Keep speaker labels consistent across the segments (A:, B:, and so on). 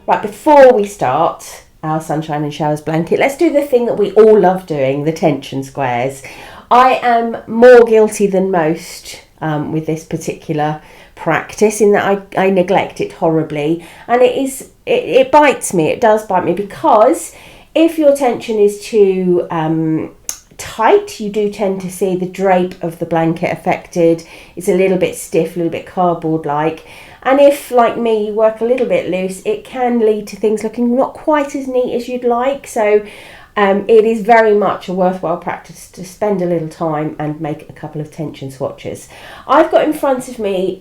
A: Right, before we start our sunshine and showers blanket, let's do the thing that we all love doing, the tension squares. I am more guilty than most with this particular practice, in that I neglect it horribly, and it bites me. It does bite me, because if your tension is too tight, you do tend to see the drape of the blanket affected. It's a little bit stiff, a little bit cardboard like, and if, like me, you work a little bit loose, it can lead to things looking not quite as neat as you'd like. So it is very much a worthwhile practice to spend a little time and make a couple of tension swatches. I've got in front of me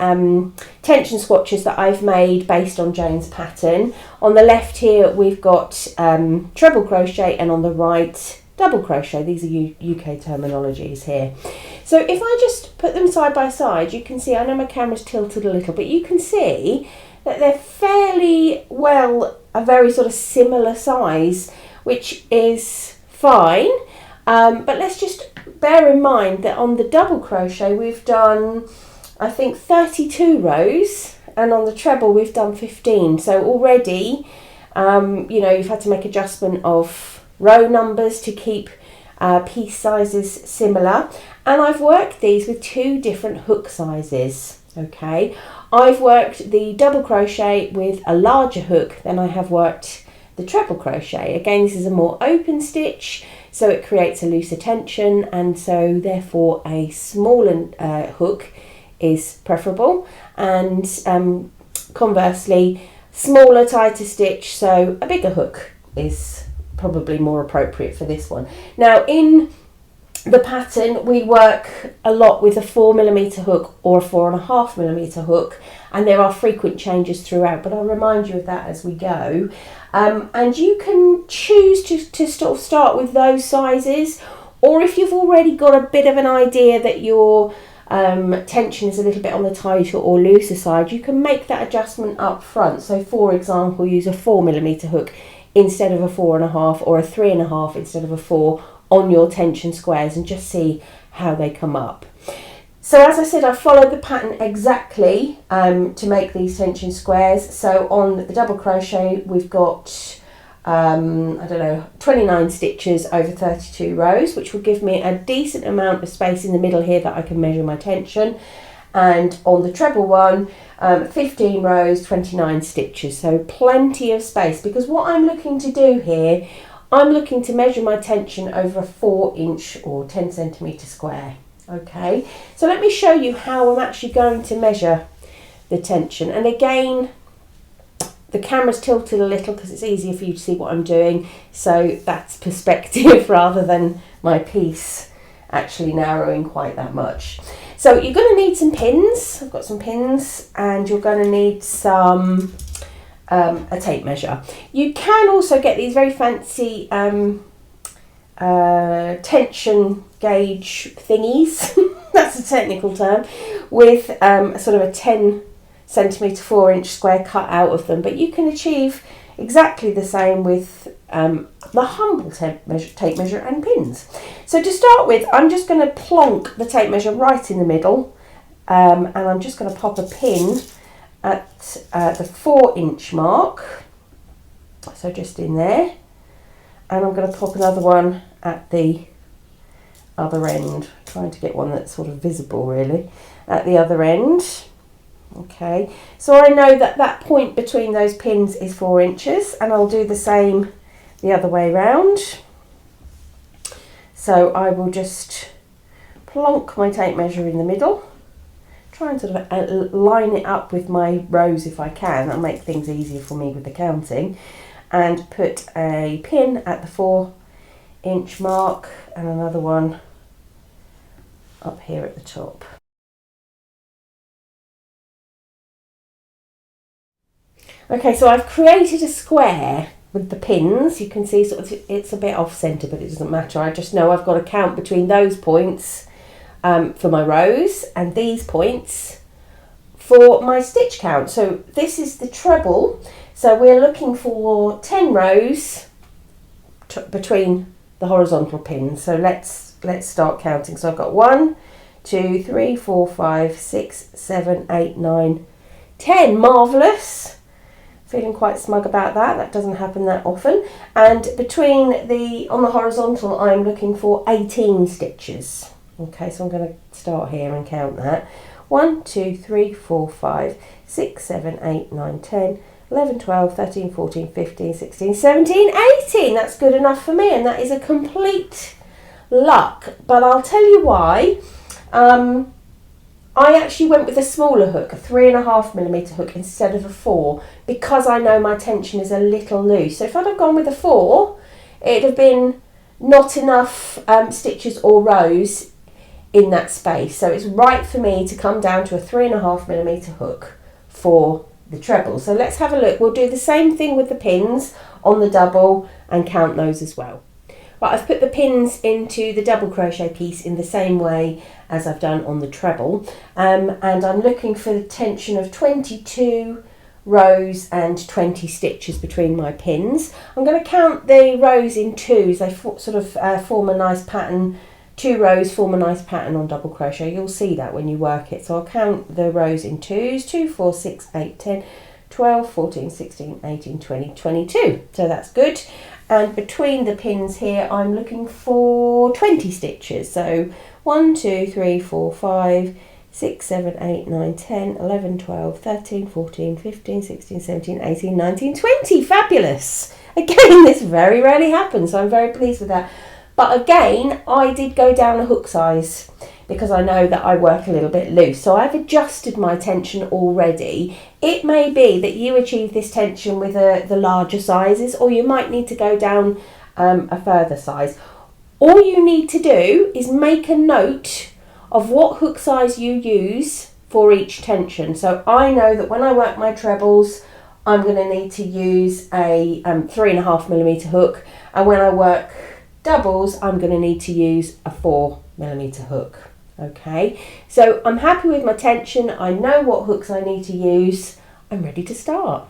A: tension swatches that I've made based on Jane's pattern. On the left here we've got treble crochet, and on the right double crochet. These are UK terminologies here. So if I just put them side by side, you can see, I know my camera's tilted a little, but you can see that they're fairly well a very sort of similar size, which is fine. But let's just bear in mind that on the double crochet we've done, I think, 32 rows, and on the treble we've done 15. So already, you know, you've had to make adjustment of row numbers to keep piece sizes similar. And I've worked these with two different hook sizes. Okay, I've worked the double crochet with a larger hook than I have worked the treble crochet. Again, this is a more open stitch, so it creates a looser tension, and so therefore a smaller hook is preferable, and conversely, smaller, tighter stitch, so a bigger hook is probably more appropriate for this one. Now, in the pattern we work a lot with a 4mm hook or a 4.5mm hook, and there are frequent changes throughout, but I'll remind you of that as we go. And you can choose to sort of start with those sizes, or if you've already got a bit of an idea that your tension is a little bit on the tighter or looser side, you can make that adjustment up front. So for example, use a 4mm hook instead of a 4.5, or a 3.5 instead of a 4 on your tension squares, and just see how they come up. So as I said, I followed the pattern exactly to make these tension squares. So on the double crochet we've got 29 stitches over 32 rows, which will give me a decent amount of space in the middle here that I can measure my tension. And on the treble one, 15 rows, 29 stitches, so plenty of space, because what I'm looking to do here, I'm looking to measure my tension over a 4-inch or 10cm square. Okay, so let me show you how I'm actually going to measure the tension. And again, the camera's tilted a little because it's easier for you to see what I'm doing, so that's perspective rather than my piece actually narrowing quite that much. So you're going to need some pins. I've got some pins, and you're going to need some a tape measure. You can also get these very fancy tension gauge thingies that's a technical term, with sort of a 10cm 4-inch square cut out of them, but you can achieve exactly the same with the humble tape measure and pins. So to start with, I'm just going to plonk the tape measure right in the middle, and I'm just going to pop a pin at the 4-inch mark, so just in there, and I'm going to pop another one at the other end, trying to get one that's sort of visible really at the other end. Okay, so I know that that point between those pins is 4 inches, and I'll do the same the other way round. So I will just plonk my tape measure in the middle, try and sort of line it up with my rows if I can. That'll make things easier for me with the counting, and put a pin at the 4-inch mark and another one up here at the top. Okay, so I've created a square with the pins. You can see sort of it's a bit off centre, but it doesn't matter. I just know I've got to count between those points for my rows, and these points for my stitch count. So this is the treble. So we're looking for 10 rows between the horizontal pins. So let's start counting. So I've got 1, 2, 3, 4, 5, 6, 7, 8, 9, 10. Marvellous. Feeling quite smug about that. That doesn't happen that often. And between on the horizontal, I'm looking for 18 stitches. Okay, so I'm going to start here and count that. 1, 2, 3, 4, 5, 6, 7, 8, 9, 10, 11, 12, 13, 14, 15, 16, 17, 18. That's good enough for me, and that is a complete luck. But I'll tell you why. I actually went with a smaller hook, a 3.5mm hook instead of a 4, because I know my tension is a little loose. So if I'd have gone with a 4, it'd have been not enough stitches or rows in that space. So it's right for me to come down to a 3.5mm hook for the treble. So let's have a look. We'll do the same thing with the pins on the double and count those as well. But I've put the pins into the double crochet piece in the same way as I've done on the treble, and I'm looking for the tension of 22 rows and 20 stitches between my pins. I'm going to count the rows in twos. They sort of form a nice pattern. 2 rows form a nice pattern on double crochet. You'll see that when you work it. So I'll count the rows in twos. 2, 4, 6, 8, 10, 12, 14, 16, 18, 20, 22. So that's good. And between the pins here, I'm looking for 20 stitches. So 1, 2, 3, 4, 5, 6, 7, 8, 9, 10, 11, 12, 13, 14, 15, 16, 17, 18, 19, 20. Fabulous. Again, this very rarely happens, so I'm very pleased with that. But again, I did go down a hook size because I know that I work a little bit loose. So I've adjusted my tension already. It may be that you achieve this tension with the larger sizes, or you might need to go down a further size. All you need to do is make a note of what hook size you use for each tension. So I know that when I work my trebles, I'm going to need to use a 3.5mm hook, and when I work doubles, I'm going to need to use a 4mm hook. Okay, so I'm happy with my tension. I know what hooks I need to use. I'm ready to start.